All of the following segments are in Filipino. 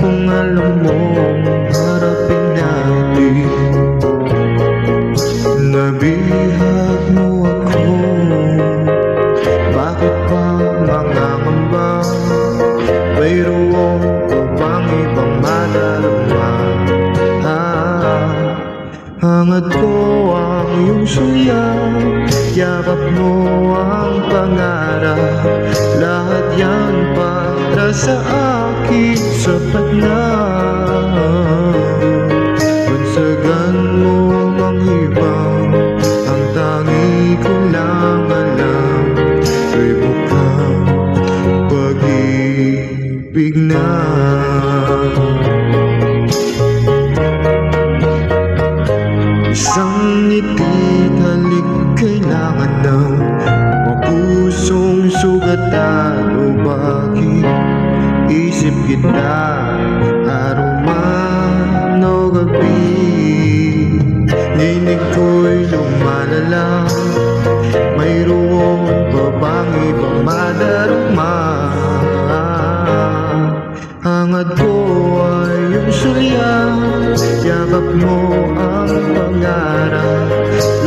kung alam mong harapin natin. Nabihag mo ako, bakit pa mangangamba? Mayroon ka bang ibang madarama? Hangad ko ang iyong sulyap, yakap mo ang pangarap. Lahat yan para sa akin, sapat na. Bansagan mo mang ibang, ang tangi ko lang alam ay mukhang pag-ibig na. Isang ngiti, halik, kailangan ng pusong sugatan. O bakit isip kita araw man o gabi? Ninig ko'y lumalala, mayroon pa bang ibang madarama? Hangad ko ay iyong sulyap, yakap mo ang pangarap.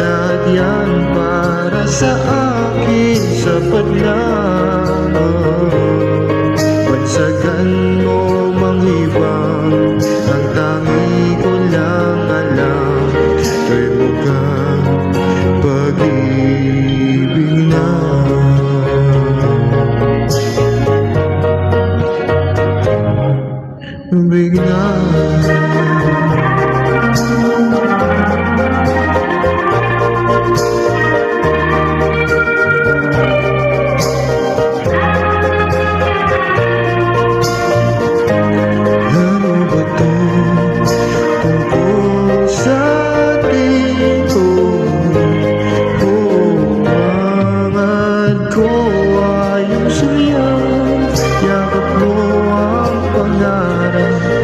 Lahat yan para sa akin, sapat na. Bansagan mo mang ibang, ang tangi ko lang alam ay mukhang pag-ibig na. Ibig na. Yakap mo ang pangarap,